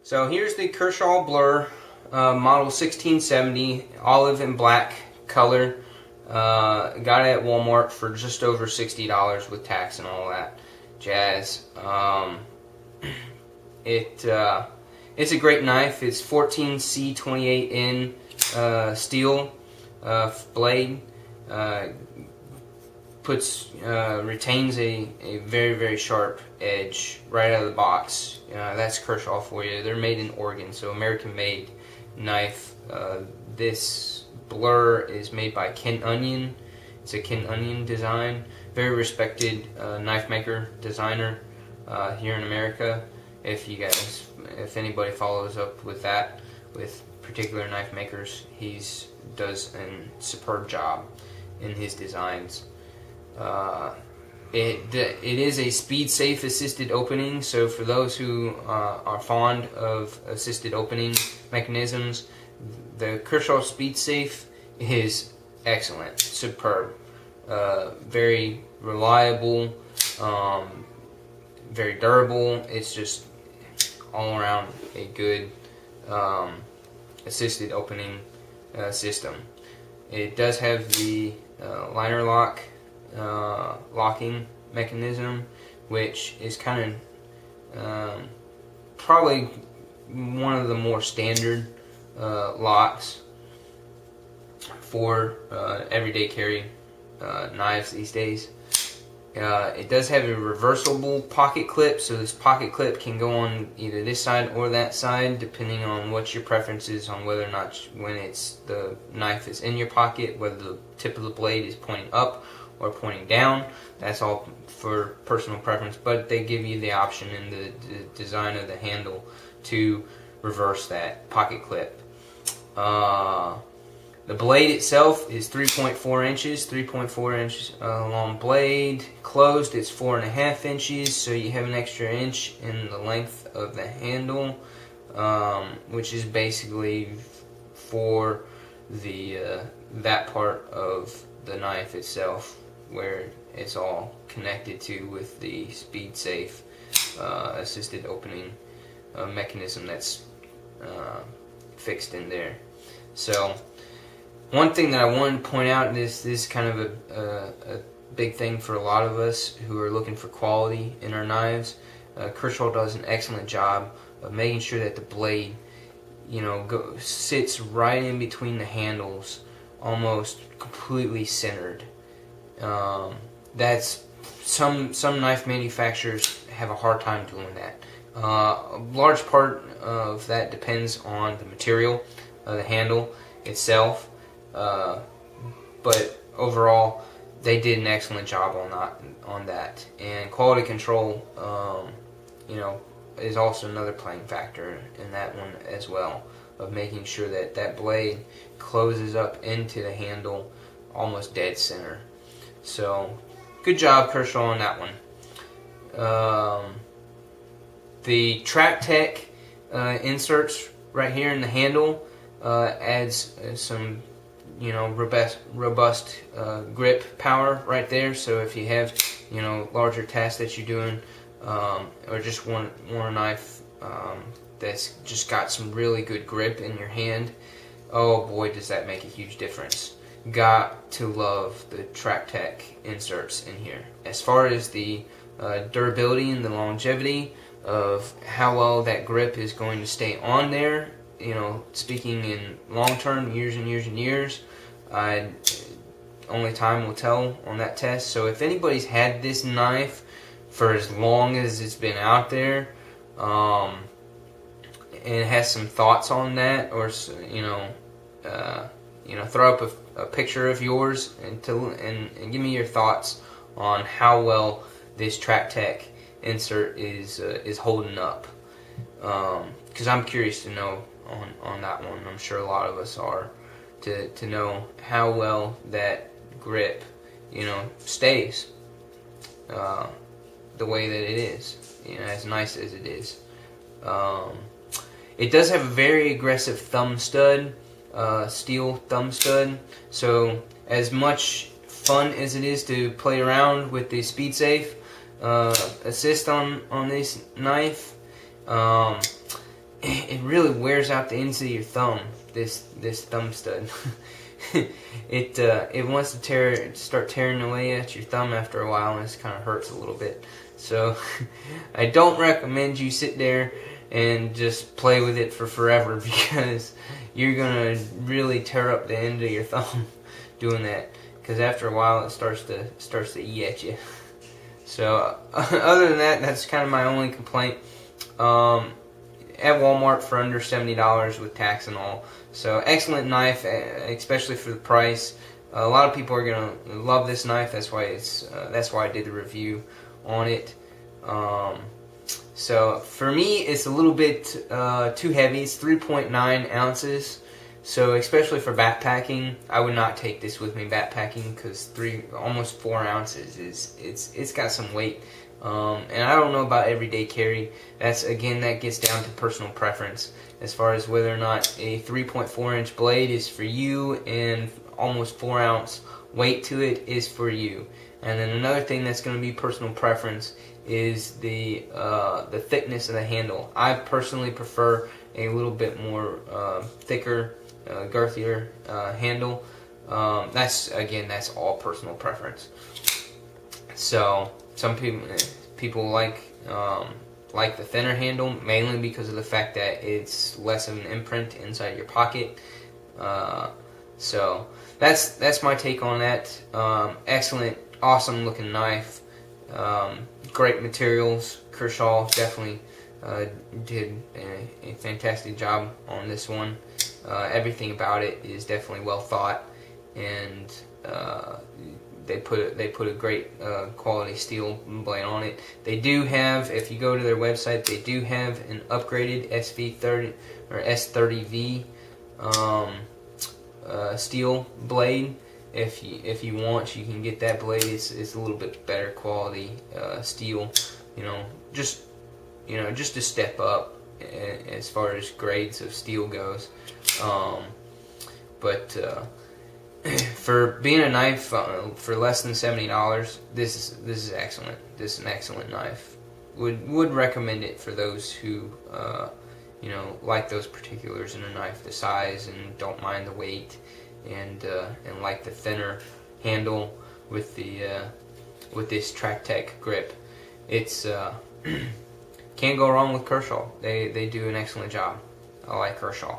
So here's the Kershaw Blur model 1670, olive and black color. Got it at Walmart for just over $60 with tax and all that jazz. It's a great knife. It's 14C28N steel blade. Retains a very sharp edge right out of the box. That's Kershaw for you. They're made in Oregon, so American made knife. This Blur is made by Ken Onion. It's a Ken Onion design. Very respected knife maker, designer here in America. If anybody follows up with that, with particular knife makers, he does a superb job in his designs. It is a speed safe assisted opening, so for those who are fond of assisted opening mechanisms, the Kershaw Speed Safe is excellent, superb, very reliable, very durable. It's just all around a good assisted opening system. It does have the liner lock locking mechanism, which is kind of probably one of the more standard locks for everyday carry knives these days. It does have a reversible pocket clip, so this pocket clip can go on either this side or that side, depending on what your preference is on whether or not, when the knife is in your pocket, whether the tip of the blade is pointing up or pointing down. That's all for personal preference, but they give you the option in the design of the handle to reverse that pocket clip. The blade itself is 3.4 inches, long blade. Closed, it's 4.5 inches, so you have an extra inch in the length of the handle, which is basically for that part of the knife itself, where it's all connected to with the speed safe assisted opening mechanism that's fixed in there. So one thing that I wanted to point out, this is kind of a big thing for a lot of us who are looking for quality in our knives. Kershaw does an excellent job of making sure that the blade, sits right in between the handles, almost completely centered. That's some knife manufacturers have a hard time doing that. A large part of that depends on the material of the handle itself, but overall they did an excellent job on that. And quality control, is also another playing factor in that one as well, of making sure that that blade closes up into the handle almost dead center. So good job, Kershaw, on that one. The Track Tech inserts right here in the handle adds some robust grip power right there. So if you have larger tasks that you're doing, or just want a knife that's just got some really good grip in your hand, oh boy, does that make a huge difference. Got to love the Track Tech inserts in here. As far as the durability and the longevity of how well that grip is going to stay on there, speaking in long term, years and years and years, only time will tell on that test. So if anybody's had this knife for as long as it's been out there, and has some thoughts on that, or throw up a picture of yours and give me your thoughts on how well this Track Tech insert is holding up, because I'm curious to know on that one. I'm sure a lot of us are, to know how well that grip stays the way that it is, as nice as it is. It does have a very aggressive thumb stud, steel thumb stud, so as much fun as it is to play around with the Speed Safe assist on this knife, it really wears out the ends of your thumb. This thumb stud. It wants to start tearing away at your thumb after a while, and it kind of hurts a little bit. So I don't recommend you sit there and just play with it for forever, because you're gonna really tear up the end of your thumb doing that. Because after a while, it starts to eat at you. So other than that, that's kind of my only complaint. At Walmart for under $70 with tax and all. So excellent knife, especially for the price. A lot of people are gonna love this knife. That's why I did the review on it. So for me, it's a little bit too heavy. It's 3.9 ounces. So especially for backpacking, I would not take this with me backpacking, because almost 4 ounces it's got some weight. And I don't know about everyday carry. That gets down to personal preference as far as whether or not a 3.4 inch blade is for you and almost 4 ounce weight to it is for you. And then another thing that's going to be personal preference is the thickness of the handle. I personally prefer a little bit more thicker, girthier handle. That's all personal preference. So some people like the thinner handle, mainly because of the fact that it's less of an imprint inside your pocket. So that's my take on that. Excellent, awesome looking knife. Great materials. Kershaw definitely did a fantastic job on this one. Everything about it is definitely well thought, and they put a great quality steel blade on it. They do have, if you go to their website, they do have an upgraded SV30 or S30V steel blade. If you want, you can get that blade. It's a little bit better quality steel. Just a step up as far as grades of steel goes. But for being a knife for less than $70, this is excellent. This is an excellent knife. Would recommend it for those who like those particulars in a knife, the size, and don't mind the weight, and like the thinner handle with this Track Tech grip. It's can't go wrong with Kershaw. They do an excellent job. I like Kershaw.